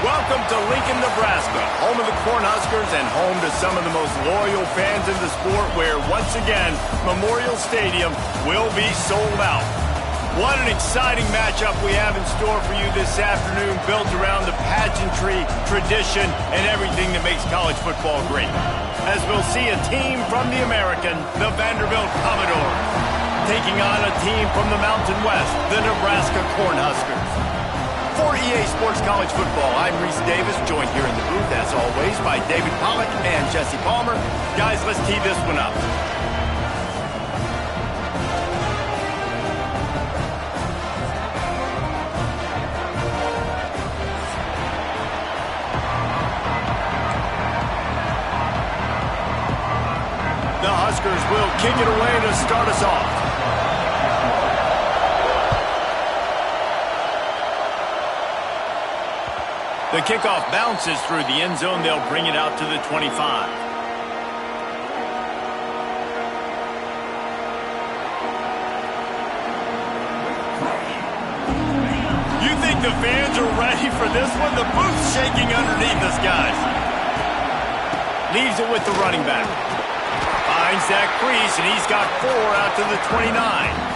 Welcome to Lincoln, Nebraska, home of the Cornhuskers and home to some of the most loyal fans in the sport where, once again, Memorial Stadium will be sold out. What an exciting matchup we have in store for you this afternoon, built around the pageantry, tradition, and everything that makes college football great. As we'll see a team from the American, the Vanderbilt Commodores, taking on a team from the Mountain West, the Nebraska Cornhuskers. For EA Sports College Football, I'm Reese Davis, joined here in the booth, as always, by David Pollack and Jesse Palmer. Guys, let's tee this one up. The Huskers will kick it away to start us off. The kickoff bounces through the end zone. They'll bring it out to the 25. You think the fans are ready for this one? The booth's shaking underneath us, guys. Leaves it with the running back. Finds that crease, and he's got 4 out to the 29.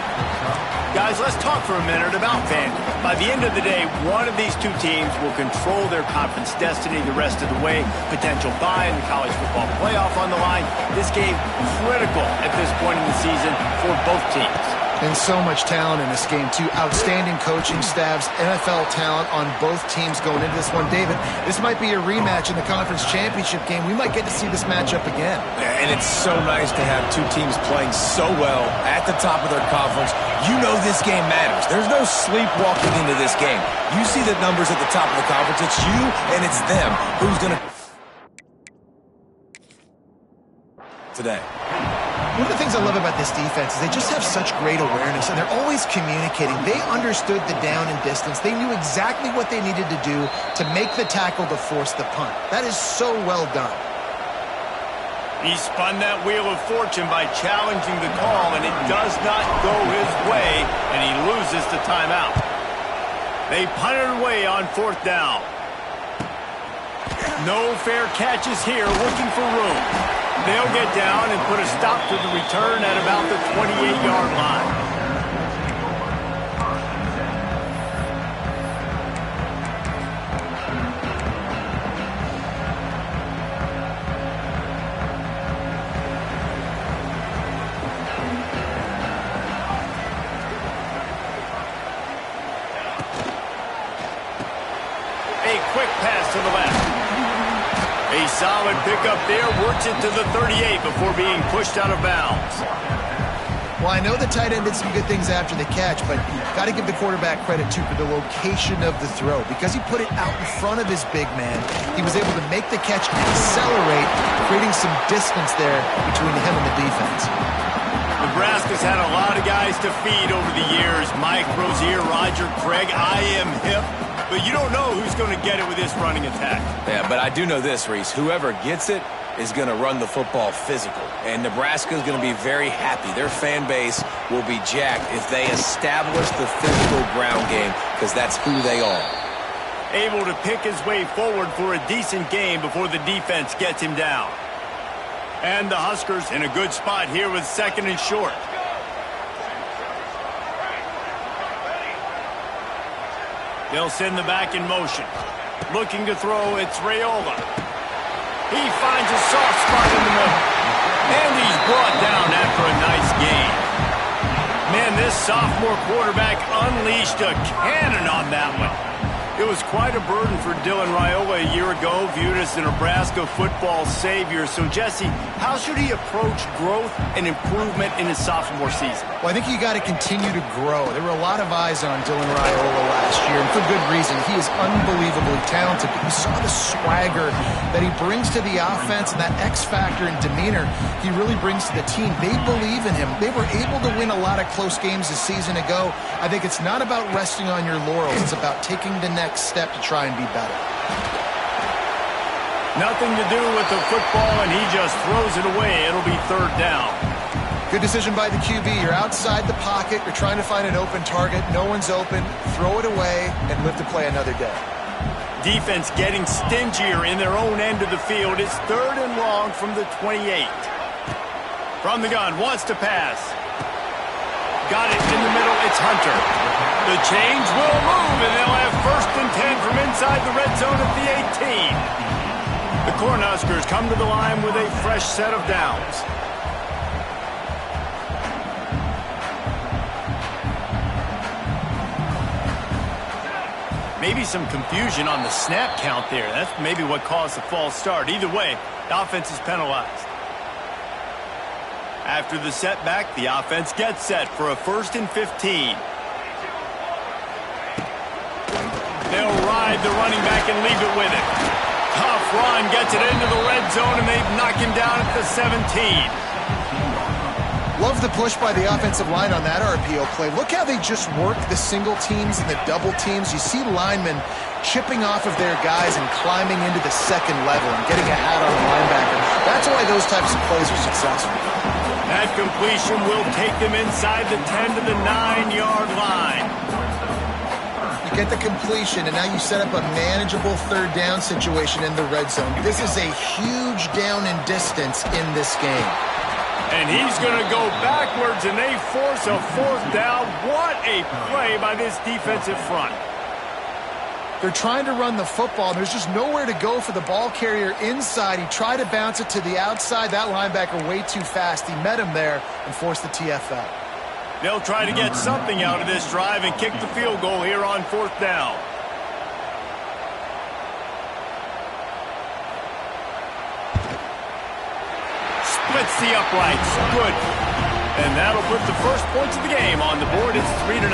Guys, let's talk for a minute about Vandy. By the end of the day, one of these two teams will control their conference destiny the rest of the way. Potential bye in the college football playoff on the line. This game critical at this point in the season for both teams. And so much talent in this game, too. Outstanding coaching staffs, NFL talent on both teams going into this one. David, this might be a rematch in the conference championship game. We might get to see this matchup again. Yeah, and it's so nice to have two teams playing so well at the top of their conference. You know this game matters. There's no sleepwalking into this game. You see the numbers at the top of the conference. It's you and it's them who's going to today. One of the things I love about this defense is they just have such great awareness, and they're always communicating. They understood the down and distance. They knew exactly what they needed to do to make the tackle to force the punt. That is so well done. He spun that wheel of fortune by challenging the call, and it does not go his way, and he loses the timeout. They punt it away on 4th down. No fair catches here, looking for room. They'll get down and put a stop to the return at about the 28-yard line. A quick pass to the left. A solid pickup there, works it to the 38 before being pushed out of bounds. Well, I know the tight end did some good things after the catch, but got to give the quarterback credit, too, for the location of the throw. Because he put it out in front of his big man, he was able to make the catch and accelerate, creating some distance there between him and the defense. Nebraska's had a lot of guys to feed over the years. Mike Rozier, Roger Craig, I am hip. But you don't know who's going to get it with this running attack. Yeah, but I do know this, Reese. Whoever gets it is going to run the football physical. And Nebraska is going to be very happy. Their fan base will be jacked if they establish the physical ground game, because that's who they are. Able to pick his way forward for a decent game before the defense gets him down. And the Huskers in a good spot here with 2nd and short. They'll send the back in motion. Looking to throw, it's Raiola. He finds a soft spot in the middle. And he's brought down after a nice gain. Man, this sophomore quarterback unleashed a cannon on that one. It was quite a burden for Dylan Raiola a year ago, viewed as the Nebraska football savior. So, Jesse, how should he approach growth and improvement in his sophomore season? Well, I think you got to continue to grow. There were a lot of eyes on Dylan Raiola last year, and for good reason. He is unbelievably talented. But you saw the swagger that he brings to the offense and that X factor and demeanor he really brings to the team. They believe in him. They were able to win a lot of close games a season ago. I think it's not about resting on your laurels. It's about taking the next step to try and be better. Nothing to do with the football, and he just throws it away. It'll be 3rd down. Good decision by the QB. You're outside the pocket. You're trying to find an open target. No one's open. Throw it away and live to play another day. defense getting stingier in their own end of the field. It's 3rd and long from the 28. From the gun, wants to pass. Got it in the middle, it's Hunter. The change will move, and they'll have 1st and 10 from inside the red zone at the 18. The Cornhuskers come to the line with a fresh set of downs. Maybe some confusion on the snap count there. That's maybe what caused the false start. Either way, the offense is penalized. After the setback, the offense gets set for a 1st and 15. They'll ride the running back and leave it with it. Tough run, gets it into the red zone, and they knock him down at the 17. Love the push by the offensive line on that RPO play. Look how they just work the single teams and the double teams. You see linemen chipping off of their guys and climbing into the 2nd level and getting a hat on the linebacker. That's why those types of plays are successful. That completion will take them inside the 10 to the 9-yard line. You get the completion, and now you set up a manageable 3rd down situation in the red zone. This is a huge down in distance in this game. And he's going to go backwards, and they force a 4th down. What a play by this defensive front. They're trying to run the football, and there's just nowhere to go for the ball carrier inside. He tried to bounce it to the outside. That linebacker way too fast. He met him there and forced the TFL. They'll try to get something out of this drive and kick the field goal here on 4th down. Splits the uprights. Good. And that'll put the first points of the game on the board. It's 3-0.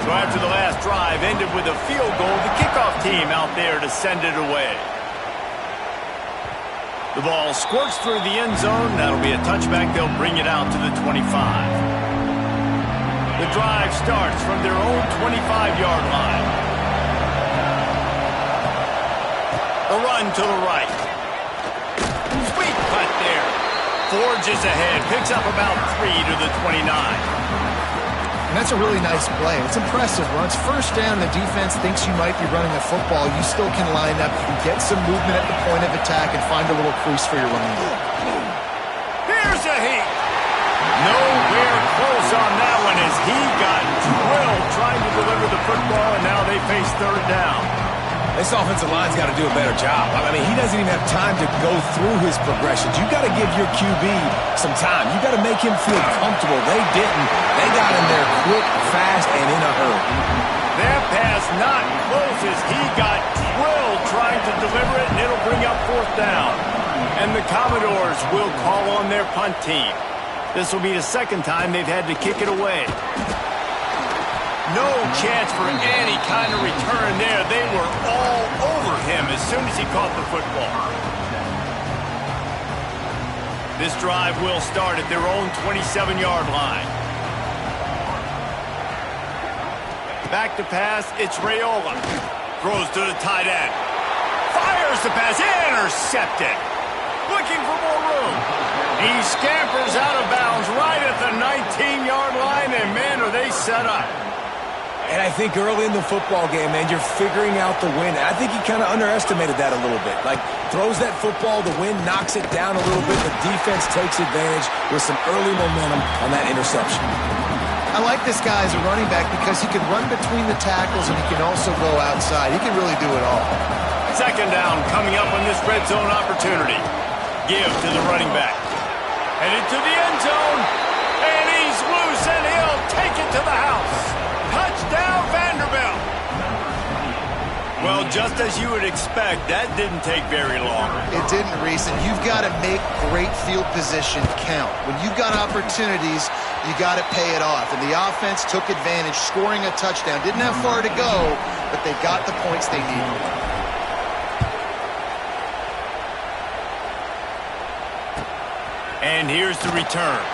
So after the last drive ended with a field goal, the kickoff team out there to send it away. The ball squirts through the end zone. That'll be a touchback. They'll bring it out to the 25. The drive starts from their own 25-yard line. The run to the right. Sweet cut there. Forges ahead. Picks up about 3 to the 29. And that's a really nice play. It's impressive. When it's 1st down, the defense thinks you might be running the football. You still can line up. You can get some movement at the point of attack and find a little crease for your running back. Here's a heat. Nowhere close on that one as he got drilled trying to deliver the football, and now they face 3rd down. This offensive line's got to do a better job. I mean, he doesn't even have time to go through his progressions. You got to give your QB some time. You got to make him feel comfortable. They didn't. They got him there quick, fast, and in a hurry. That pass not close as he got drilled trying to deliver it, and it'll bring up 4th down. And the Commodores will call on their punt team. This will be the 2nd time they've had to kick it away. No chance for any kind of return there. They were all over him as soon as he caught the football. This drive will start at their own 27-yard line. Back to pass, it's Raiola. Throws to the tight end. Fires the pass, intercepted. Looking for more room. He scampers out of bounds right at the 19-yard line, and man, are they set up. And I think early in the football game, man, you're figuring out the wind. I think he kind of underestimated that a little bit. Like, throws that football, the wind knocks it down a little bit. The defense takes advantage with some early momentum on that interception. I like this guy as a running back because he can run between the tackles and he can also go outside. He can really do it all. 2nd down coming up on this red zone opportunity. Give to the running back. Headed to the end zone. And he's loose, and he'll take it to the house. Touchdown, Vanderbilt. Well, just as you would expect, that didn't take very long. It didn't, Reese, and you've got to make great field position count. When you've got opportunities, you got to pay it off. And the offense took advantage, scoring a touchdown. Didn't have far to go, but they got the points they needed. And here's the return.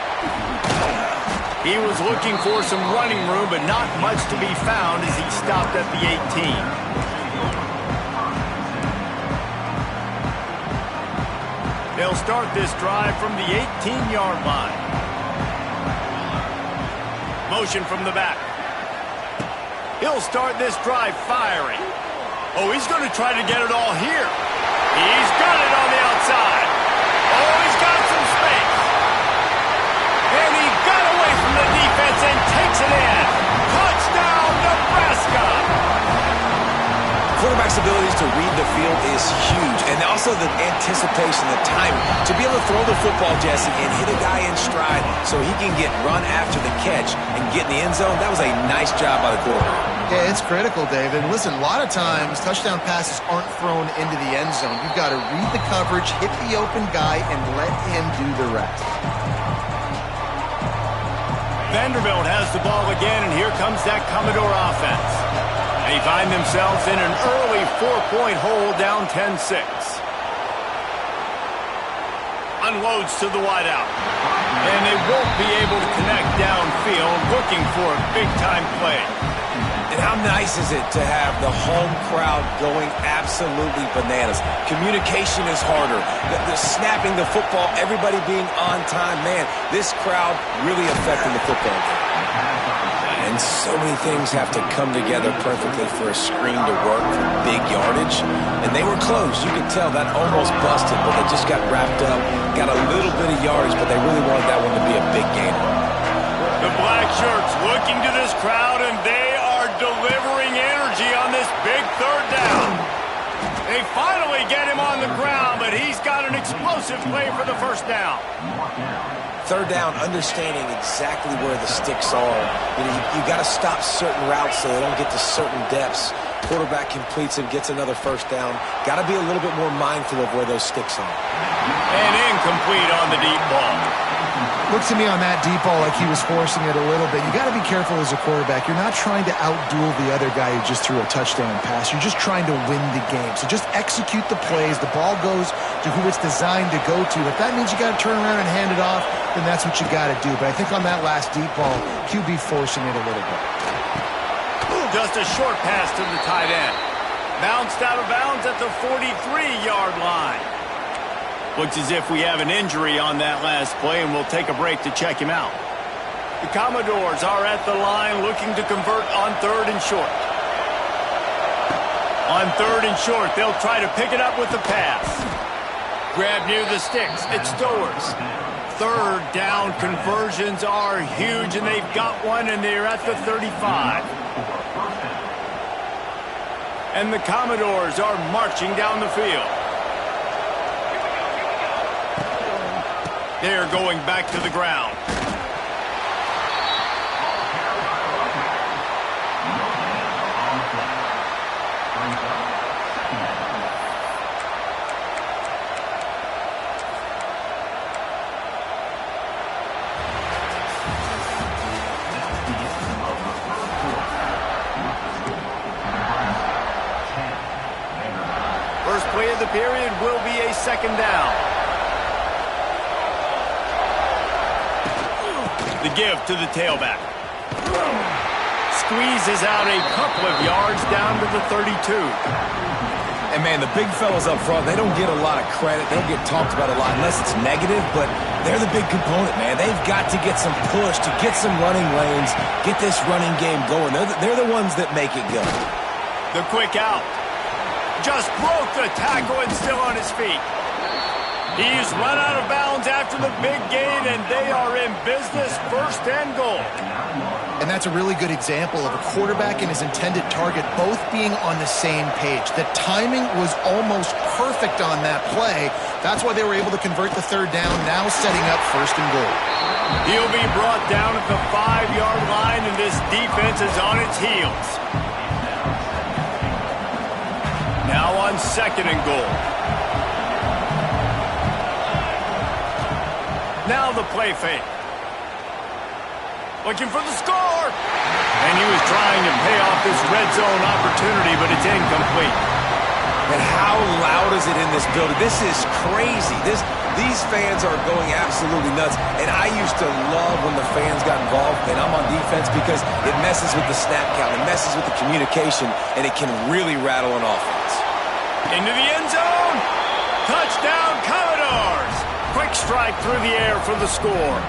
He was looking for some running room, but not much to be found as he stopped at the 18. They'll start this drive from the 18-yard line. Motion from the back. He'll start this drive firing. Oh, he's going to try to get it all here. He's got it on the outside. Oh, he's got some space. And he got away from the defense and takes it in. Touchdown, Nebraska. Quarterback's abilities to read the field is huge, and also the anticipation, the timing. To be able to throw the football, Jesse, and hit a guy in stride so he can get run after the catch and get in the end zone, that was a nice job by the quarterback. Yeah, it's critical, David. Listen, a lot of times touchdown passes aren't thrown into the end zone. You've got to read the coverage, hit the open guy, and let him do the rest. Vanderbilt has the ball again, and here comes that Commodore offense. They find themselves in an early 4-point hole, down 10-6. Unloads to the wideout. And they won't be able to connect downfield, looking for a big-time play. And how nice is it to have the home crowd going absolutely bananas? Communication is harder. The snapping the football, everybody being on time. Man, this crowd really affecting the football game. And so many things have to come together perfectly for a screen to work for big yardage. And they were close. You could tell that almost busted, but they just got wrapped up, got a little bit of yardage, but they really wanted that one to be a big gainer. The black shirts looking to this crowd, and they are delivering energy on this big third down. They finally get him on the ground, but he's got an explosive play for the first down. Third down, understanding exactly where the sticks are. You got to stop certain routes so they don't get to certain depths. Quarterback completes it, gets another first down. Got to be a little bit more mindful of where those sticks are. And incomplete on the deep ball. Looks to me on that deep ball like he was forcing it a little bit. You got to be careful as a quarterback. You're not trying to outduel the other guy who just threw a touchdown pass. You're just trying to win the game. So just execute the plays. The ball goes to who it's designed to go to. If that means you got to turn around and hand it off, then that's what you got to do. But I think on that last deep ball, QB forcing it a little bit. Just a short pass to the tight end. Bounced out of bounds at the 43-yard line. Looks as if we have an injury on that last play, and we'll take a break to check him out. The Commodores are at the line looking to convert on third and short. On third and short, they'll try to pick it up with the pass. Grab near the sticks. It's Stowers. Third down conversions are huge, and they've got one, and they're at the 35. And the Commodores are marching down the field. They're going back to the ground. First play of the period will be a second down. The give to the tailback. Squeezes out a couple of yards down to the 32. And, man, the big fellas up front, they don't get a lot of credit. They don't get talked about a lot unless it's negative, but they're the big component, man. They've got to get some push, to get some running lanes, get this running game going. They're the ones that make it go. The quick out. Just broke the tackle and still on his feet. He's run out of bounds after the big gain, and they are in business, first and goal. And that's a really good example of a quarterback and his intended target both being on the same page. The timing was almost perfect on that play. That's why they were able to convert the third down, now setting up first and goal. He'll be brought down at the 5-yard line, and this defense is on its heels. Now on second and goal. Now the play fake. Looking for the score. And he was trying to pay off this red zone opportunity, but it's incomplete. And how loud is it in this building? This is crazy. These fans are going absolutely nuts. And I used to love when the fans got involved, and I'm on defense, because it messes with the snap count. It messes with the communication, and it can really rattle an offense. Into the end zone. Touchdown, Commodores. Quick strike through the air for the score.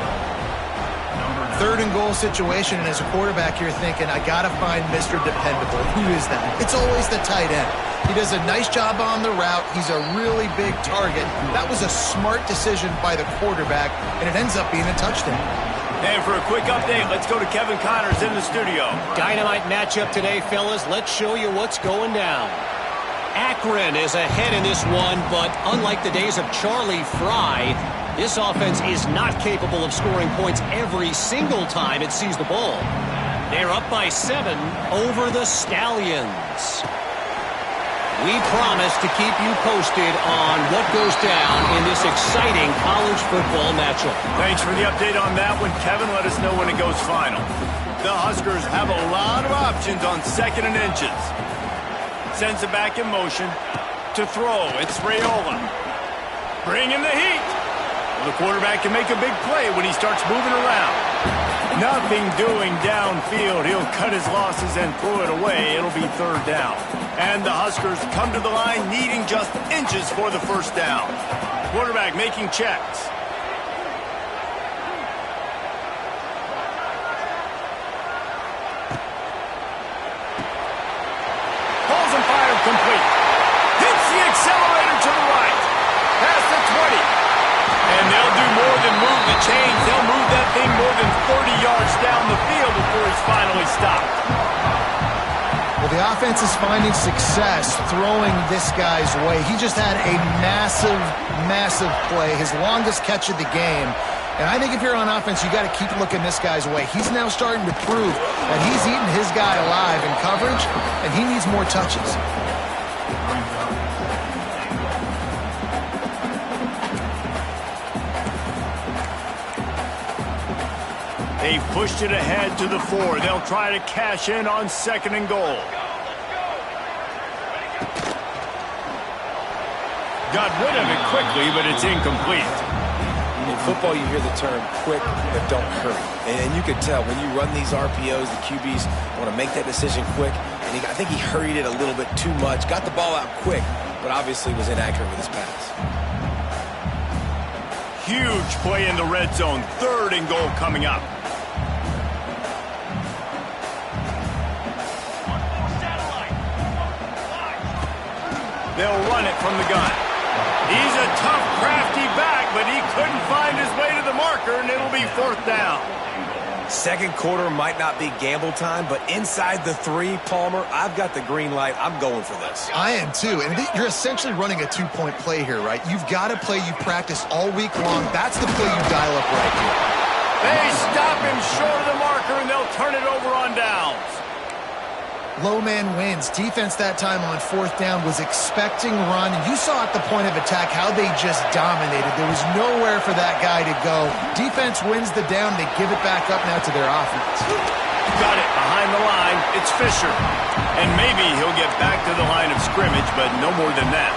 Third and goal situation, and as a quarterback, you're thinking, I got to find Mr. Dependable. Who is that? It's always the tight end. He does a nice job on the route. He's a really big target. That was a smart decision by the quarterback, and it ends up being a touchdown. And for a quick update, let's go to Kevin Connors in the studio. Dynamite matchup today, fellas. Let's show you what's going down. Akron is ahead in this one, but unlike the days of Charlie Fry, this offense is not capable of scoring points every single time it sees the ball. They're up by 7 over the Stallions. We promise to keep you posted on what goes down in this exciting college football matchup. Thanks for the update on that one, Kevin. Let us know when it goes final. The Huskers have a lot of options on 2nd and inches. Sends it back in motion to throw. It's Raiola. Bring in the heat. The quarterback can make a big play when he starts moving around. Nothing doing downfield. He'll cut his losses and throw it away. It'll be 3rd down. And the Huskers come to the line needing just inches for the 1st down. Quarterback making checks. Pulls and fired complete. Hits the accelerator to the right. Past the 20. And they'll do more than move the chains. They'll move that thing more than 30 yards down the field before he's finally stopped. Well, the offense is finding success throwing this guy's way. He just had a massive, massive play, his longest catch of the game. And I think if you're on offense, you got to keep looking this guy's way. He's now starting to prove that he's eating his guy alive in coverage, and he needs more touches. They've pushed it ahead to the 4. They'll try to cash in on 2nd and goal. Got rid of it quickly, but it's incomplete. In football, you hear the term quick, but don't hurry. And you can tell when you run these RPOs, the QBs want to make that decision quick. And I think he hurried it a little bit too much. Got the ball out quick, but obviously was inaccurate with his pass. Huge play in the red zone. 3rd and goal coming up. They'll run it from the gun. He's a tough, crafty back, but he couldn't find his way to the marker, and it'll be 4th down. 2nd quarter might not be gamble time, but inside the 3, Palmer, I've got the green light. I'm going for this. I am too, and you're essentially running a 2-point play here, right? You've got a play you practice all week long. That's the play you dial up right here. They stop him short of the marker, and they'll turn it over on downs. Low man wins. Defense that time on 4th down was expecting run. And you saw at the point of attack how they just dominated. There was nowhere for that guy to go. Defense wins the down. They give it back up now to their offense. Got it behind the line. It's Fisher. And maybe he'll get back to the line of scrimmage, but no more than that.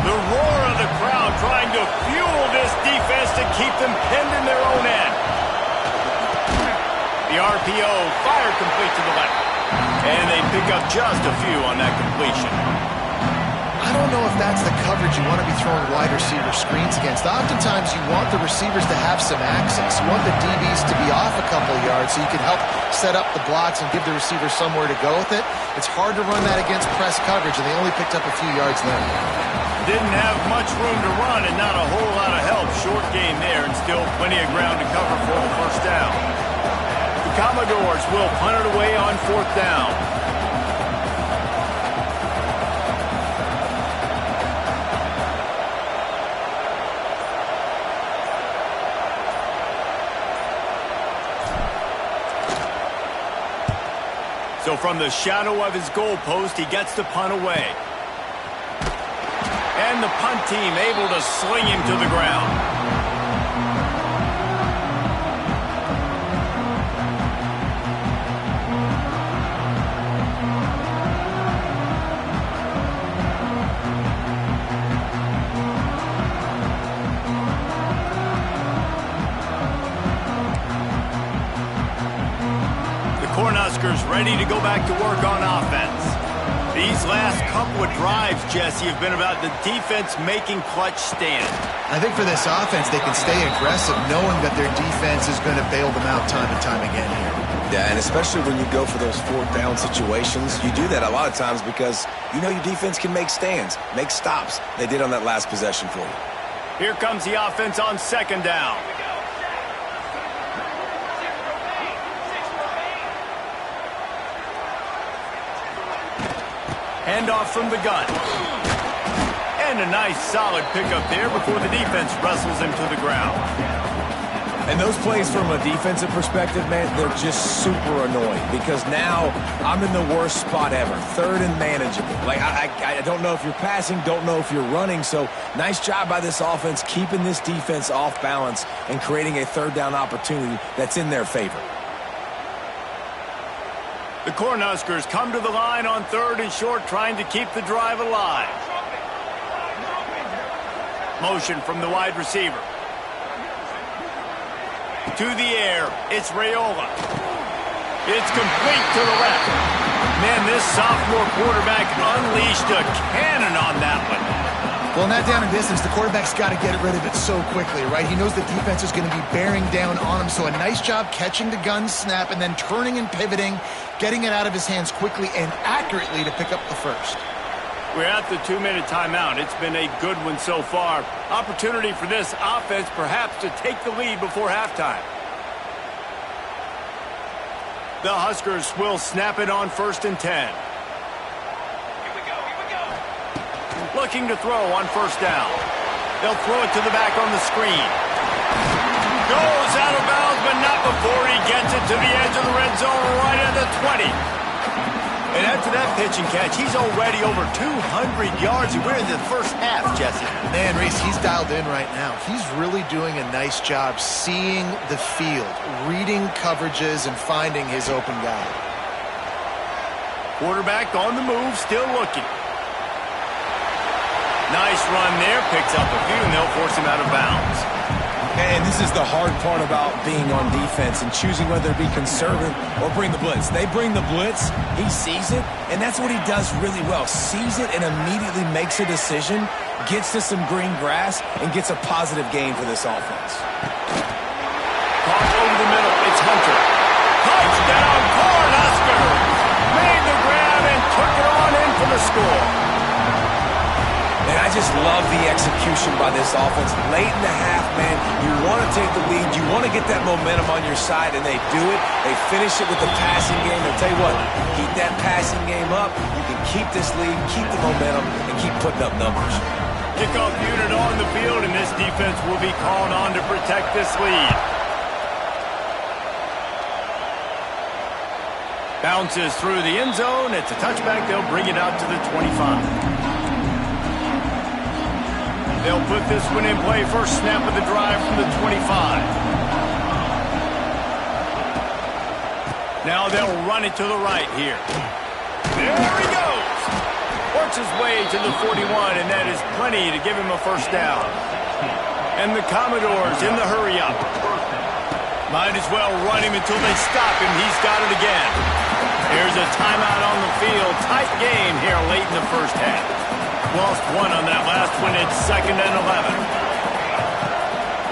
The roar of the crowd trying to fuel this defense to keep them pinned in their own end. The RPO fired complete to the left. And they pick up just a few on that completion. I don't know if that's the coverage you want to be throwing wide receiver screens against. Oftentimes you want the receivers to have some access. You want the DBs to be off a couple of yards so you can help set up the blocks and give the receiver somewhere to go with it. It's hard to run that against press coverage, and they only picked up a few yards there. Didn't have much room to run and not a whole lot of help. Short game there and still plenty of ground to cover for the 1st down. Commodores will punt it away on 4th down. So from the shadow of his goalpost, he gets the punt away. And the punt team able to sling him to the ground. Cornhuskers ready to go back to work on offense. These last couple of drives, Jesse, have been about the defense making clutch stand. I think for this offense, they can stay aggressive knowing that their defense is going to bail them out time and time again here. Yeah, and especially when you go for those fourth down situations, you do that a lot of times because you know your defense can make stands, make stops. They did on that last possession for you. Here comes the offense on second down. Handoff from the gun. And a nice solid pickup there before the defense wrestles him to the ground. And those plays from a defensive perspective, man, they're just super annoying because now I'm in the worst spot ever, third and manageable. Like, I don't know if you're passing, don't know if you're running, so nice job by this offense keeping this defense off balance and creating a third down opportunity that's in their favor. The Cornhuskers come to the line on third and short, trying to keep the drive alive. Motion from the wide receiver. To the air, it's Raiola. It's complete to the left. Man, this sophomore quarterback unleashed a cannon on that one. Well, in that down and distance, the quarterback's got to get rid of it so quickly, right? He knows the defense is going to be bearing down on him, so a nice job catching the gun snap and then turning and pivoting, getting it out of his hands quickly and accurately to pick up the first. We're at the 2-minute timeout. It's been a good one so far. Opportunity for this offense perhaps to take the lead before halftime. The Huskers will snap it on 1st and 10. Here we go. Looking to throw on 1st down. They'll throw it to the back on the screen. Goes out of bounds, but not before he gets it to the edge of the red zone right at the 20. And after that pitch and catch, he's already over 200 yards. We're in the first half, Jesse. Man, Reese, he's dialed in right now. He's really doing a nice job seeing the field, reading coverages, and finding his open guy. Quarterback on the move, still looking. Nice run there, picks up a few, and they'll force him out of bounds. And this is the hard part about being on defense and choosing whether to be conservative or bring the blitz. They bring the blitz, he sees it, and that's what he does really well. Sees it and immediately makes a decision, gets to some green grass, and gets a positive gain for this offense. Caught over the middle, it's Hunter. Touchdown, Cornhuskers! Made the grab and took it on in for the score. And I just love the execution by this offense. Late in the half, man, you want to take the lead. You want to get that momentum on your side, and they do it. They finish it with the passing game. I'll tell you what, keep that passing game up. You can keep this lead, keep the momentum, and keep putting up numbers. Kickoff unit on the field, and this defense will be called on to protect this lead. Bounces through the end zone. It's a touchback. They'll bring it out to the 25. They'll put this one in play. First snap of the drive from the 25. Now they'll run it to the right here. There he goes. Works his way to the 41, and that is plenty to give him a first down. And the Commodores in the hurry-up. Might as well run him until they stop him. He's got it again. Here's a timeout on the field. Tight game here late in the first half. Lost one on that last one. It's 2nd and 11.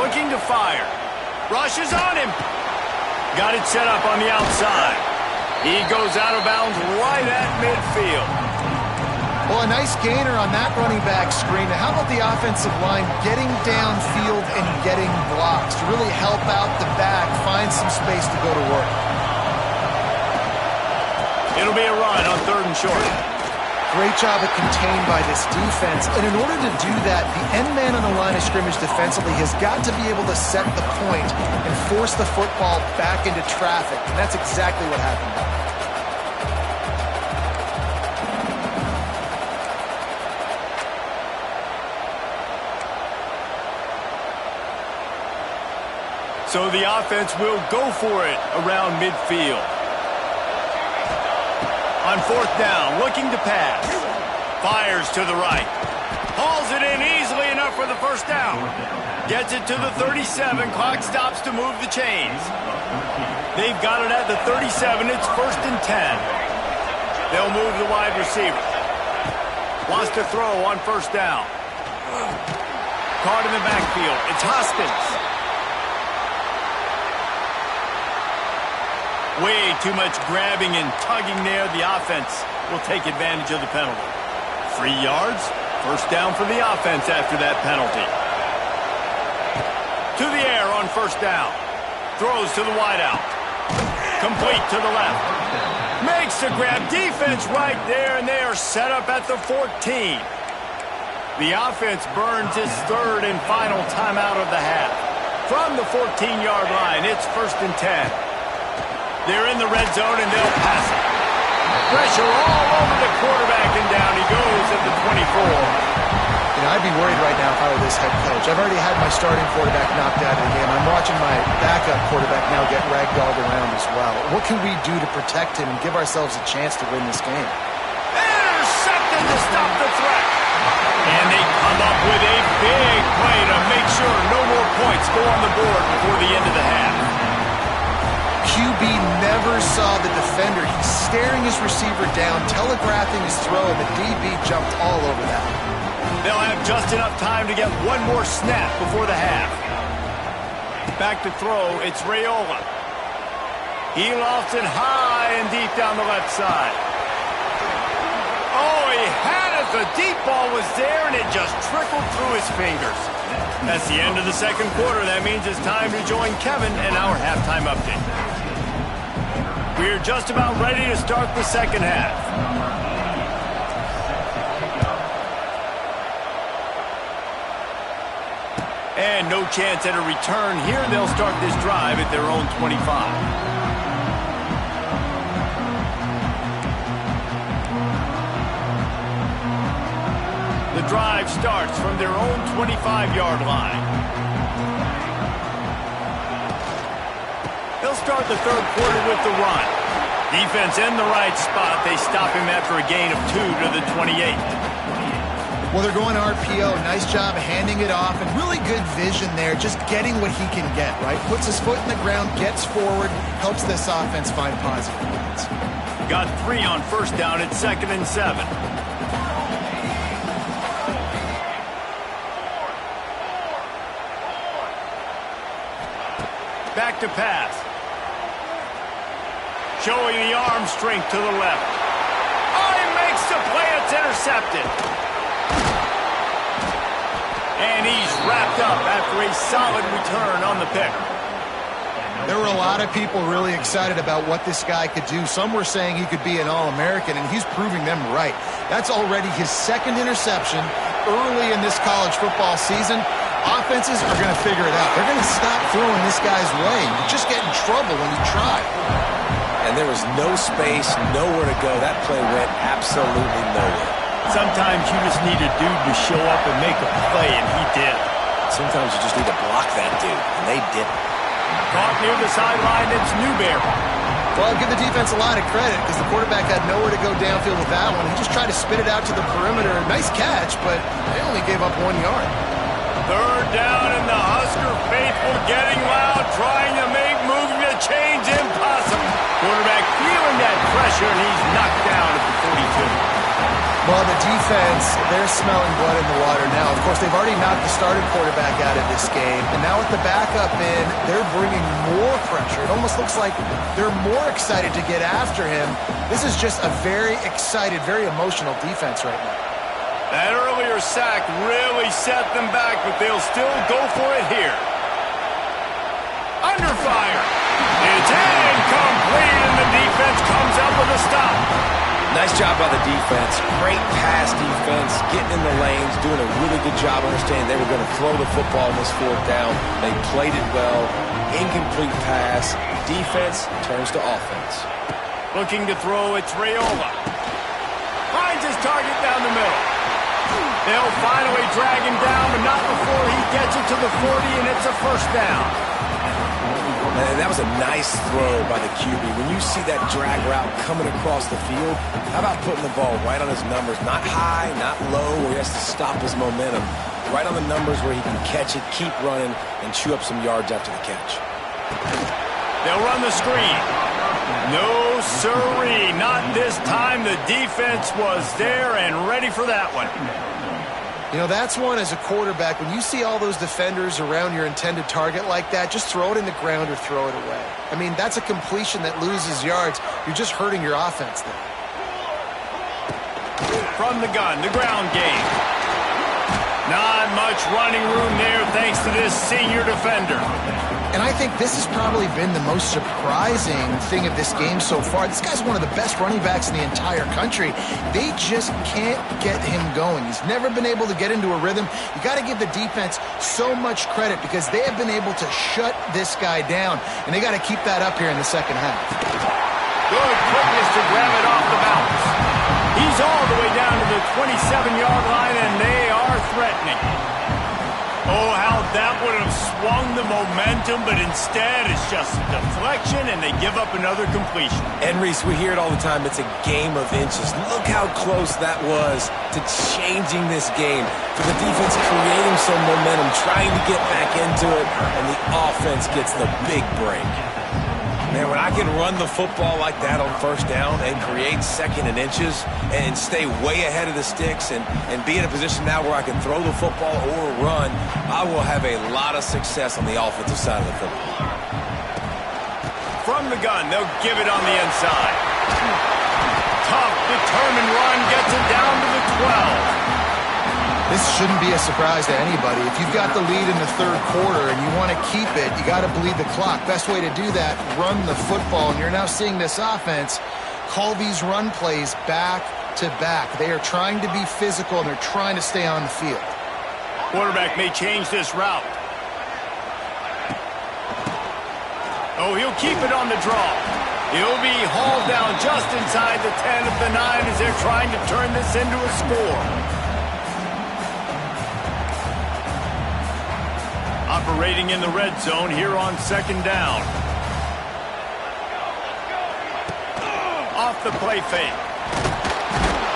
Looking to fire. Rushes on him. Got it set up on the outside. He goes out of bounds right at midfield. Well, a nice gainer on that running back screen. Now, how about the offensive line getting downfield and getting blocks to really help out the back, find some space to go to work? It'll be a run on 3rd and short. Great job of contained by this defense. And in order to do that, the end man on the line of scrimmage defensively has got to be able to set the point and force the football back into traffic. And that's exactly what happened. So the offense will go for it around midfield. On 4th down, looking to pass. Fires to the right. Hauls it in easily enough for the first down. Gets it to the 37. Clock stops to move the chains. They've got it at the 37. It's 1st and 10. They'll move the wide receiver. Wants to throw on 1st down. Caught in the backfield. It's Hoskins. Way too much grabbing and tugging there. The offense will take advantage of the penalty. 3 yards, first down for the offense after that penalty. To the air on first down. Throws to the wideout. Complete to the left. Makes the grab. Defense right there, and they are set up at the 14. The offense burns its third and final timeout of the half. From the 14-yard line, it's 1st and 10. They're in the red zone, and they'll pass it. Pressure all over the quarterback, and down he goes at the 24. You know, I'd be worried right now if I were this head coach. I've already had my starting quarterback knocked out of the game. I'm watching my backup quarterback now get ragdolled around as well. What can we do to protect him and give ourselves a chance to win this game? Intercepted to stop the threat. And they come up with a big play to make sure no more points go on the board before the end of the half. QB never saw the defender. He's staring his receiver down, telegraphing his throw, and the DB jumped all over that. They'll have just enough time to get one more snap before the half. Back to throw, it's Raiola. He lofts it high and deep down the left side. Oh, he had it. The deep ball was there, and it just trickled through his fingers. That's the end of the second quarter. That means it's time to join Kevin and our halftime update. We're just about ready to start the second half. And no chance at a return here. They'll start this drive at their own 25. The drive starts from their own 25-yard line. They'll start the third quarter with the run. Defense in the right spot. They stop him after a gain of 2 to the 28. Well, they're going RPO. Nice job handing it off, and really good vision there, just getting what he can get, right? Puts his foot in the ground, gets forward, helps this offense find positive points. Got 3 on first down at 2nd and 7. Back to pass. Showing the arm strength to the left. Oh, he makes the play. It's intercepted. And he's wrapped up after a solid return on the pick. There were a lot of people really excited about what this guy could do. Some were saying he could be an All-American, and he's proving them right. That's already his 2nd interception early in this college football season. Offenses are going to figure it out. They're going to stop throwing this guy's way. You just get in trouble when you try. And there was no space, nowhere to go. That play went absolutely nowhere. Sometimes you just need a dude to show up and make a play, and he did. Sometimes you just need to block that dude, and they didn't. Caught near the sideline, it's Newberry. Well, I'll give the defense a lot of credit because the quarterback had nowhere to go downfield with that one. He just tried to spit it out to the perimeter. Nice catch, but they only gave up 1 yard. Third down, and the Husker faithful getting loud, trying to make moving the chains impossible. Quarterback feeling that pressure, and he's knocked down at the 42. Well, the defense, they're smelling blood in the water now. Of course, they've already knocked the starting quarterback out of this game, and now with the backup in, they're bringing more pressure. It almost looks like they're more excited to get after him. This is just a very excited, very emotional defense right now. That earlier sack really set them back, but they'll still go for it here. Under fire. It's incomplete, and the defense comes up with a stop. Nice job by the defense. Great pass defense, getting in the lanes, doing a really good job understanding they were going to throw the football in this 4th down. They played it well. Incomplete pass. Defense turns to offense. Looking to throw, it's Raiola. Finds his target down the middle. They'll finally drag him down, but not before he gets it to the 40, and it's a first down. And that was a nice throw by the QB. When you see that drag route coming across the field, how about putting the ball right on his numbers? Not high, not low, where he has to stop his momentum. Right on the numbers where he can catch it, keep running, and chew up some yards after the catch. They'll run the screen. No siree, not this time. The defense was there and ready for that one. You know, that's one as a quarterback. When you see all those defenders around your intended target like that, just throw it in the ground or throw it away. I mean, that's a completion that loses yards. You're just hurting your offense there. From the gun, the ground game. Not much running room there thanks to this senior defender. And I think this has probably been the most surprising thing of this game so far. This guy's one of the best running backs in the entire country. They just can't get him going. He's never been able to get into a rhythm. You got to give the defense so much credit because they have been able to shut this guy down, and they got to keep that up here in the second half. Good quickness to grab it off the bounce. He's all the way down to the 27-yard line, and they are threatening. Oh, how that would have swung the momentum, but instead it's just a deflection, and they give up another completion. And, Reese, we hear it all the time. It's a game of inches. Look how close that was to changing this game. For the defense creating some momentum, trying to get back into it, and the offense gets the big break. Man, when I can run the football like that on first down and create second and inches and stay way ahead of the sticks and be in a position now where I can throw the football or run, I will have a lot of success on the offensive side of the football. From the gun, they'll give it on the inside. Tough, determined run gets it down to the 12. This shouldn't be a surprise to anybody. If you've got the lead in the third quarter and you want to keep it, you got to bleed the clock. Best way to do that, run the football. And you're now seeing this offense call these run plays back to back. They are trying to be physical, and they're trying to stay on the field. Quarterback may change this route. Oh, he'll keep it on the draw. He'll be hauled down just inside the 10 of the 9 as they're trying to turn this into a score. Operating in the red zone here on second down. Off the play fake.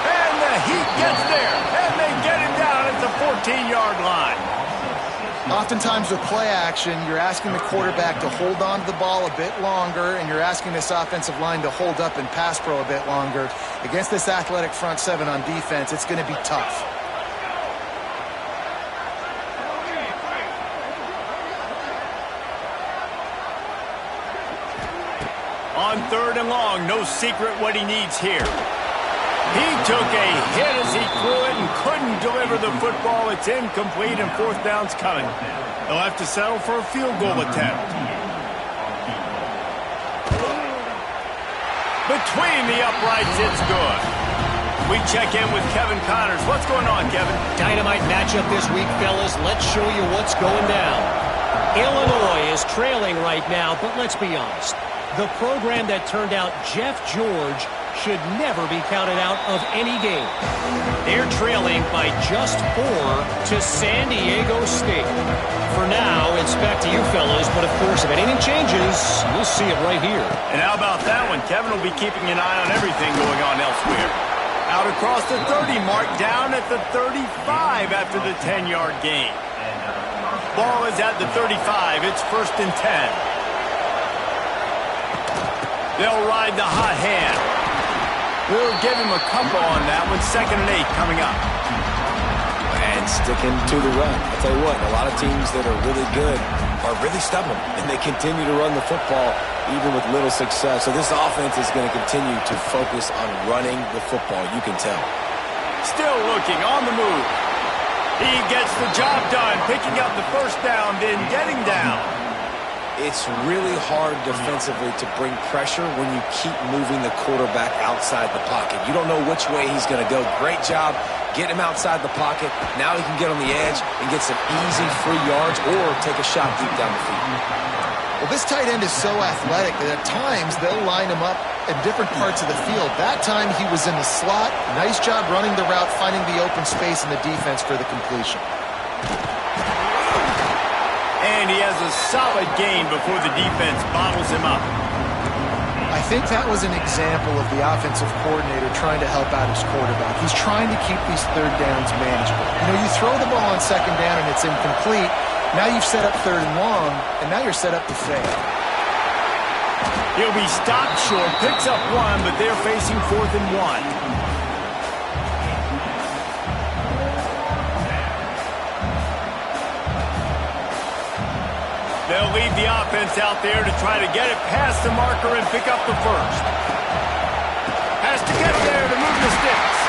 And the heat gets there. And they get him down at the 14-yard line. Oftentimes with play action, you're asking the quarterback to hold on to the ball a bit longer, and you're asking this offensive line to hold up in pass pro a bit longer. Against this athletic front seven on defense, it's going to be tough. On third and long, no secret what he needs here. He took a hit as he threw it and couldn't deliver the football. It's incomplete, and fourth down's coming. They'll have to settle for a field goal attempt. Between the uprights, it's good. We check in with Kevin Connors. What's going on, Kevin? Dynamite matchup this week, fellas. Let's show you what's going down. Illinois is trailing right now, but let's be honest. The program that turned out Jeff George should never be counted out of any game. They're trailing by just 4 to San Diego State. For now, it's back to you fellas, but of course, if anything changes, you'll see it right here. And how about that one? Kevin will be keeping an eye on everything going on elsewhere. Out across the 30 mark, down at the 35 after the 10-yard gain. Ball is at the 35. It's first and 10. They'll ride the hot hand. We'll give him a couple on that one. Second and 8 coming up. And sticking to the run. I'll tell you what, a lot of teams that are really good are really stubborn, and they continue to run the football even with little success. So this offense is going to continue to focus on running the football. You can tell. Still looking on the move. He gets the job done, picking up the first down, then getting down. It's really hard defensively to bring pressure when you keep moving the quarterback outside the pocket. You don't know which way he's going to go. Great job getting him outside the pocket. Now he can get on the edge and get some easy free yards or take a shot deep down the field. Well, this tight end is so athletic that at times they'll line him up in different parts of the field. That time he was in the slot. Nice job running the route, finding the open space in the defense for the completion. And he has a solid gain before the defense bottles him up. I think that was an example of the offensive coordinator trying to help out his quarterback. He's trying to keep these third downs manageable. You know, you throw the ball on second down and it's incomplete. Now you've set up third and long, and now you're set up to fail. He'll be stopped short, picks up one, but they're facing fourth and 1. They'll leave the offense out there to try to get it past the marker and pick up the first. Has to get there to move the sticks.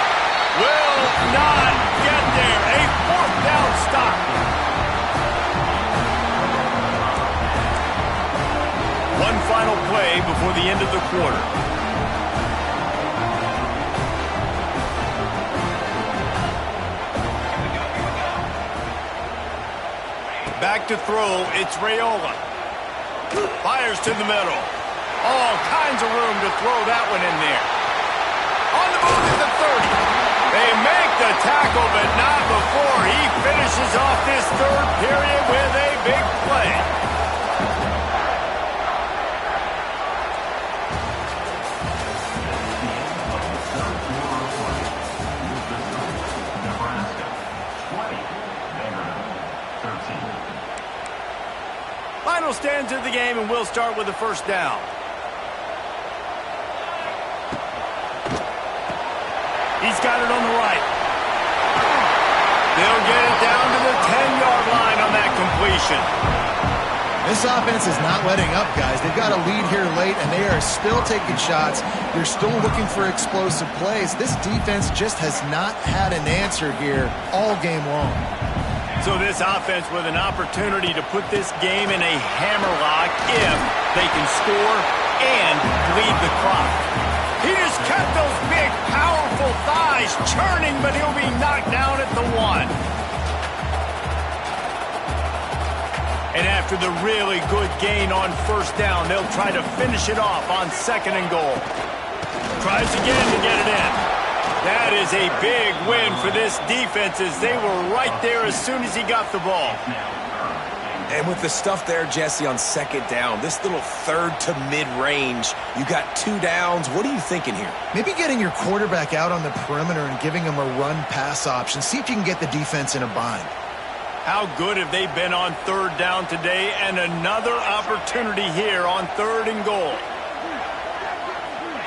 Will not get there. A fourth down stop. One final play before the end of the quarter. Back to throw, it's Raiola. Fires to the middle. All kinds of room to throw that one in there. On the move at the 30. They make the tackle, but not before he finishes off this third period with a big play. Final stands of the game, and we'll start with the first down. He's got it on the right. They'll get it down to the 10-yard line on that completion. This offense is not letting up, guys. They've got a lead here late, and they are still taking shots. They're still looking for explosive plays. This defense just has not had an answer here all game long. So this offense with an opportunity to put this game in a hammerlock if they can score and lead the clock. He just kept those big, powerful thighs churning, but he'll be knocked down at the 1. And after the really good gain on first down, they'll try to finish it off on 2nd and goal. Tries again to get it in. That is a big win for this defense as they were right there as soon as he got the ball. And with the stuff there, Jesse, on 2nd down, this little third to mid-range, you got 2 downs. What are you thinking here? Maybe getting your quarterback out on the perimeter and giving him a run-pass option. See if you can get the defense in a bind. How good have they been on 3rd down today? And another opportunity here on 3rd and goal.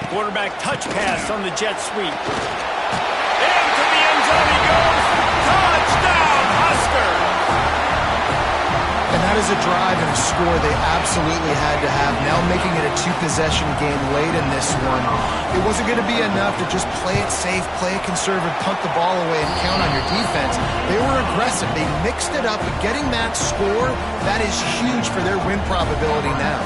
Quarterback touch pass on the jet sweep. Into the end zone he goes. Touchdown, Huskers! And that is a drive and a score they absolutely had to have. Now making it a 2-possession game late in this one. It wasn't going to be enough to just play it safe, play it conservative, punt the ball away, and count on your defense. They were aggressive. They mixed it up, but getting that score, that is huge for their win probability now.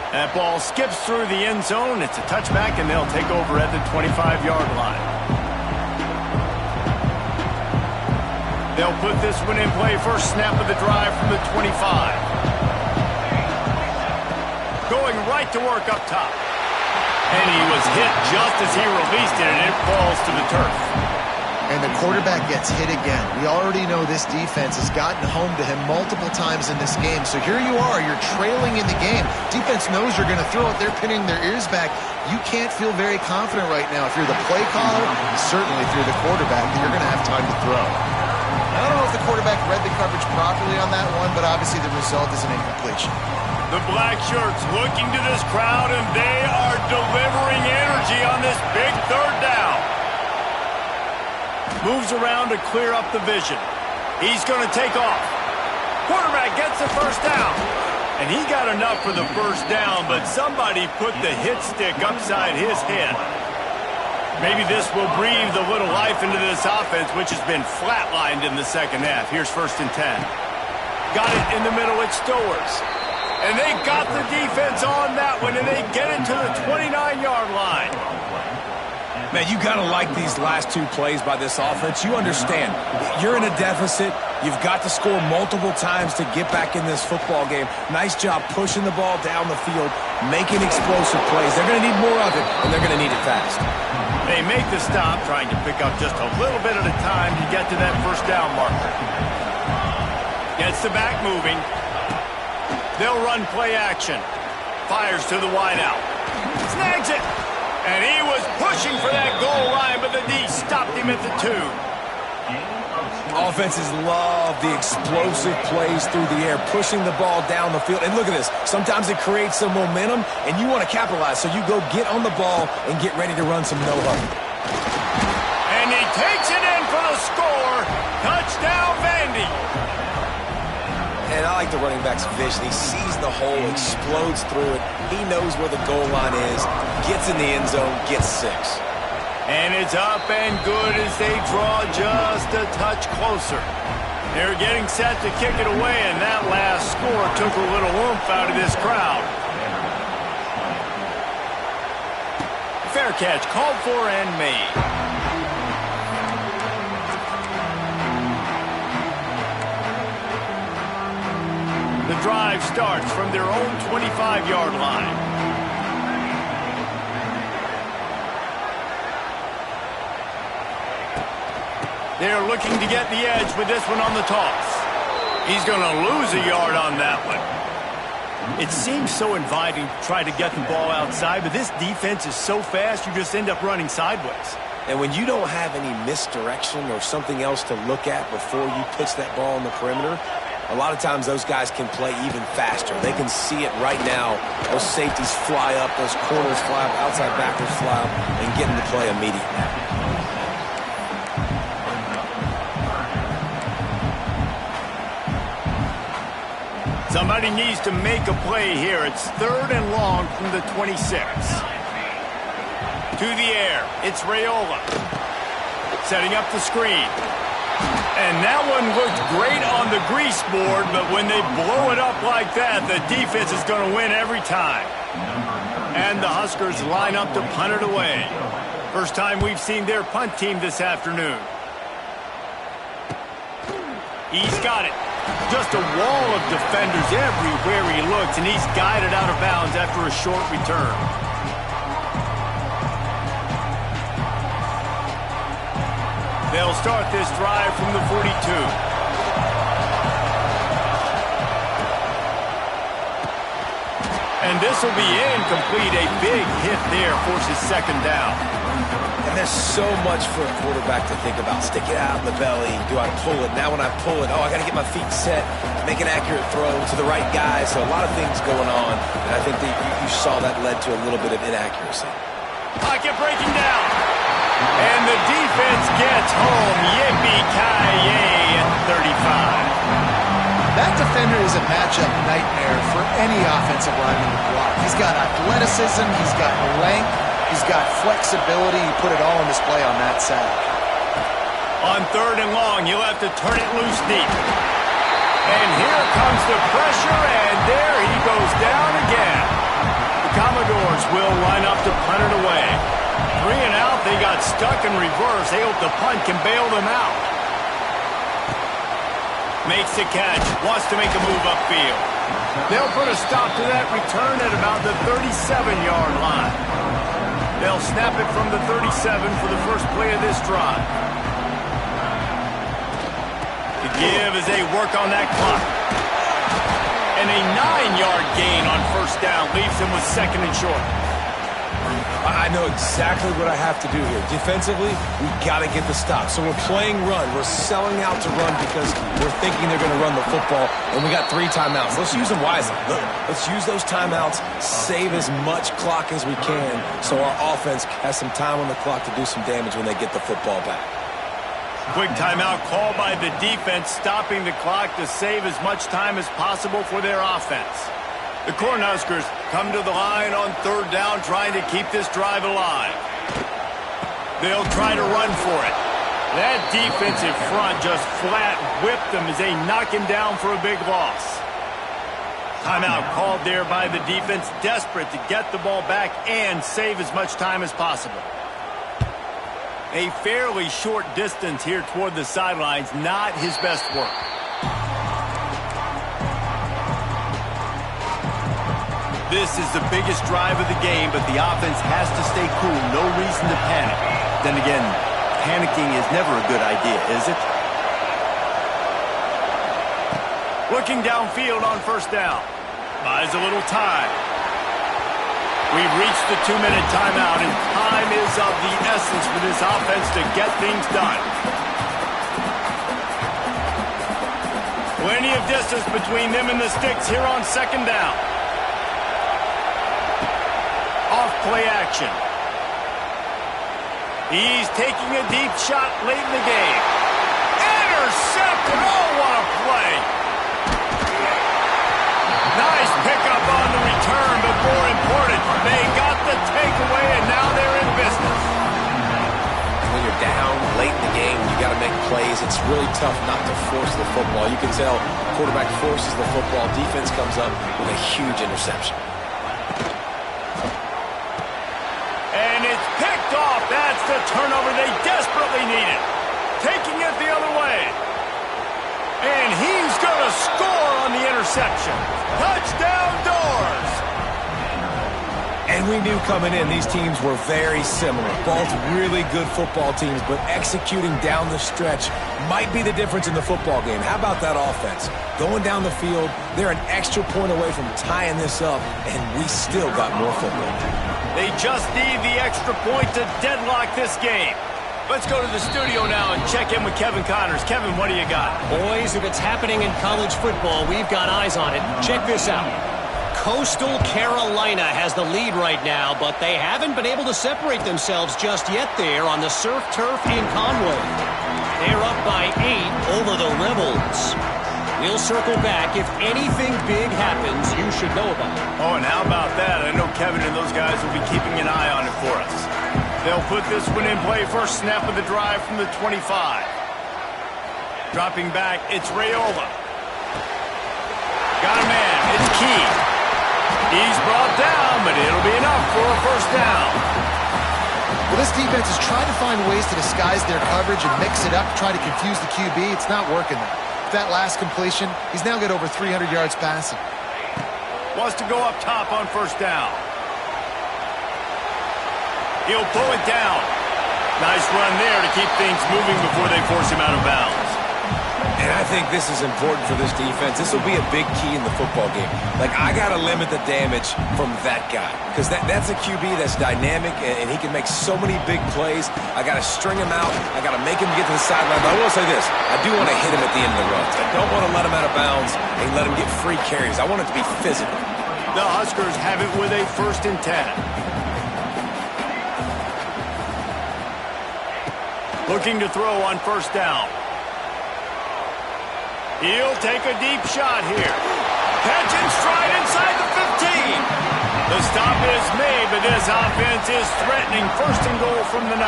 That ball skips through the end zone. It's a touchback, and they'll take over at the 25-yard line. They'll put this one in play. First snap of the drive from the 25. Going right to work up top. And he was hit just as he released it, and it falls to the turf. And the quarterback gets hit again. We already know this defense has gotten home to him multiple times in this game. So here you are, you're trailing in the game. Defense knows you're going to throw it. They're pinning their ears back. You can't feel very confident right now if you're the play caller, certainly if you're the quarterback, that you're going to have time to throw. I don't know if the quarterback read the coverage properly on that one, but obviously the result is an incompletion. The black shirts looking to this crowd, and they are delivering energy on this big 3rd down. Moves around to clear up the vision. He's going to take off. Quarterback gets the first down. And he got enough for the first down, but somebody put the hit stick upside his head. Maybe this will breathe a little life into this offense, which has been flatlined in the 2nd half. Here's 1st and 10. Got it in the middle at Stowers. And they got the defense on that one, and they get it to the 29-yard line. Man, you got to like these last 2 plays by this offense. You understand, you're in a deficit. You've got to score multiple times to get back in this football game. Nice job pushing the ball down the field, making explosive plays. They're going to need more of it, and they're going to need it fast. They make the stop, trying to pick up just a little bit at a time to get to that first down marker. Gets the back moving. They'll run play action. Fires to the wideout. Snags it. And he was pushing for that goal line, but the D stopped him at the 2. Offenses love the explosive plays through the air, pushing the ball down the field. And look at this. Sometimes it creates some momentum, and you want to capitalize. So you go get on the ball and get ready to run some no-huddle. And he takes it in for the score. Touchdown, Vandy. And I like the running back's vision. He sees the hole, explodes through it. He knows where the goal line is, gets in the end zone, gets 6. And it's up and good as they draw just a touch closer. They're getting set to kick it away, and that last score took a little oomph out of this crowd. Fair catch called for and made. The drive starts from their own 25-yard line. They're looking to get the edge with this one on the toss. He's going to lose a yard on that one. It seems so inviting to try to get the ball outside, but this defense is so fast you just end up running sideways. And when you don't have any misdirection or something else to look at before you pitch that ball on the perimeter, a lot of times those guys can play even faster. They can see it right now. Those safeties fly up, those corners fly up, outside backers fly up, and get into play immediately. Somebody needs to make a play here. It's 3rd and long from the 26. To the air, it's Raiola. Setting up the screen. And that one looked great on the grease board, but when they blow it up like that, the defense is going to win every time. And the Huskers line up to punt it away. First time we've seen their punt team this afternoon. He's got it. Just a wall of defenders everywhere he looks, and he's guided out of bounds after a short return. They'll start this drive from the 42. And this will be incomplete. A big hit there forces 2nd down. And there's so much for a quarterback to think about. Stick it out in the belly. Do I pull it? Now when I pull it, I got to get my feet set, make an accurate throw to the right guy. So a lot of things going on. And I think that you saw that led to a little bit of inaccuracy. Pocket breaking down. And the defense gets home. Yippee-ki-yay at 35. That defender is a matchup nightmare for any offensive lineman to block. He's got athleticism, he's got length, he's got flexibility. He put it all on display on that sack. On 3rd and long, you'll have to turn it loose deep. And here comes the pressure, and there he goes down again. The Commodores will line up to punt it away. 3 and out, they got stuck in reverse. They hope the punt can bail them out. Makes the catch, wants to make a move upfield. They'll put a stop to that return at about the 37-yard line. They'll snap it from the 37 for the first play of this drive. The give as they work on that clock. And a 9-yard gain on 1st down leaves them with 2nd and short. I know exactly what I have to do here. Defensively, we've got to get the stop. So we're playing run. We're selling out to run because we're thinking they're going to run the football, and we got 3 timeouts. Let's use them wisely. Look, let's use those timeouts, save as much clock as we can so our offense has some time on the clock to do some damage when they get the football back. Quick timeout called by the defense, stopping the clock to save as much time as possible for their offense. The Cornhuskers come to the line on 3rd down, trying to keep this drive alive. They'll try to run for it. That defensive front just flat whipped them as they knock him down for a big loss. Timeout called there by the defense, desperate to get the ball back and save as much time as possible. A fairly short distance here toward the sidelines, not his best work. This is the biggest drive of the game, but the offense has to stay cool. No reason to panic. Then again, panicking is never a good idea, is it? Looking downfield on 1st down. Buys a little time. We've reached the 2-minute timeout, and time is of the essence for this offense to get things done. Plenty of distance between them and the sticks here on 2nd down. Off play action. He's taking a deep shot late in the game. Intercepted. Oh, what a play. Nice pickup on the return, but more important, they got the takeaway, and now they're in business. When you're down late in the game, you got to make plays. It's really tough not to force the football. You can tell quarterback forces the football. Defense comes up with a huge interception. And it's picked off. That's the turnover they desperately needed. Taking it the other way. And he's going to score on the interception. Touchdown, Doors! And we knew coming in these teams were very similar. Both really good football teams, but executing down the stretch might be the difference in the football game. How about that offense? Going down the field, they're an extra point away from tying this up, and we still got more football. They just need the extra point to deadlock this game. Let's go to the studio now and check in with Kevin Connors. Kevin, what do you got? Boys, if it's happening in college football, we've got eyes on it. Check this out. Coastal Carolina has the lead right now, but they haven't been able to separate themselves just yet there on the surf turf in Conway. They're up by 8 over the Rebels. We'll circle back. If anything big happens, you should know about it. Oh, and how about that? I know Kevin and those guys will be keeping an eye on it for us. They'll put this one in play. First snap of the drive from the 25. Dropping back, it's Raiola. Got a man. It's Key. He's brought down, but it'll be enough for a first down. Well, this defense is trying to find ways to disguise their coverage and mix it up, try to confuse the QB. It's not working there. That last completion, he's now got over 300 yards passing. Wants to go up top on first down. He'll pull it down. Nice run there to keep things moving before they force him out of bounds. And I think this is important for this defense. This will be a big key in the football game. Like, I got to limit the damage from that guy. Because that's a QB that's dynamic, and he can make so many big plays. I got to string him out. I got to make him get to the sideline. But I will say this. I do want to hit him at the end of the runs. I don't want to let him out of bounds and let him get free carries. I want it to be physical. The Huskers have it with a 1st and 10. Looking to throw on first down. He'll take a deep shot here. Catch and stride inside the 15. The stop is made, but this offense is threatening. 1st and goal from the 9.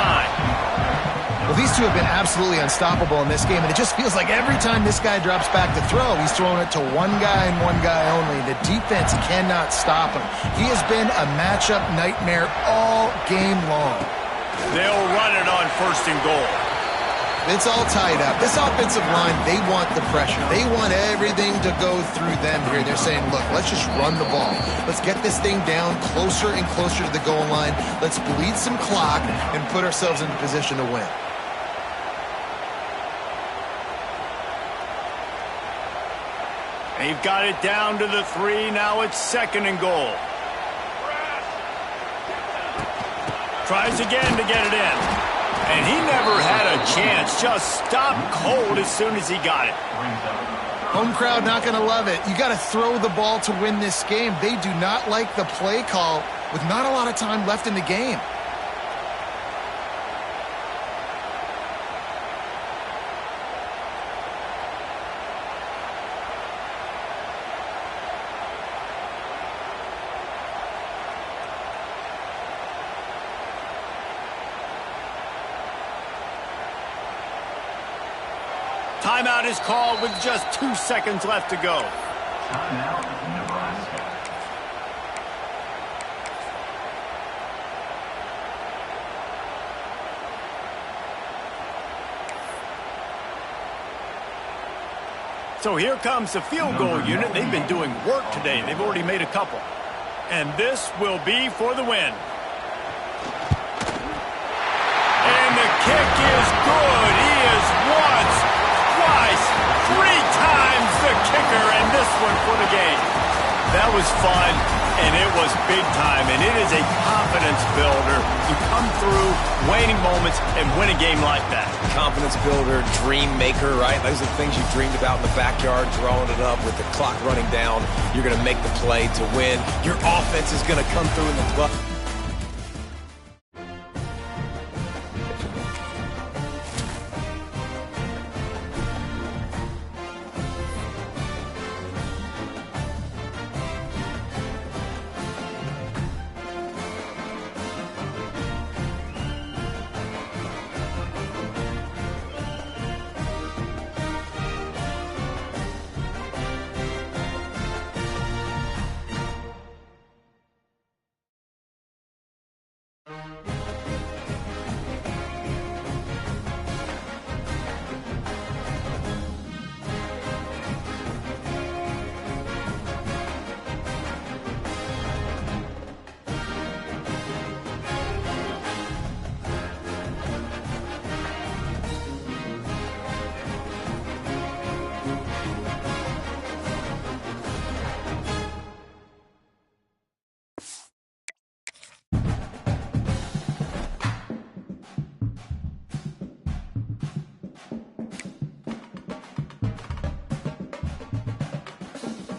Well, these two have been absolutely unstoppable in this game, and it just feels like every time this guy drops back to throw, he's throwing it to one guy and one guy only. The defense cannot stop him. He has been a matchup nightmare all game long. They'll run it on 1st and goal. It's all tied up. This offensive line, they want the pressure. They want everything to go through them here. They're saying, look, let's just run the ball. Let's get this thing down closer and closer to the goal line. Let's bleed some clock and put ourselves in a position to win. They've got it down to the 3. Now it's 2nd and goal. Tries again to get it in. And he never had a chance. Just stopped cold as soon as he got it. Home crowd not going to love it. You got to throw the ball to win this game. They do not like the play call with not a lot of time left in the game. Timeout is called with just 2 seconds left to go. Timeout, Nebraska. So here comes the field goal unit. They've been doing work today. They've already made a couple. And this will be for the win. And the kick is good. He is once, twice, 3 times the kicker, and this one for the game. That was fun, and it was big time, and it is a confidence builder to come through waning moments and win a game like that. Confidence builder, dream maker, right? Those are the things you dreamed about in the backyard, drawing it up with the clock running down. You're going to make the play to win. Your offense is going to come through in the clutch.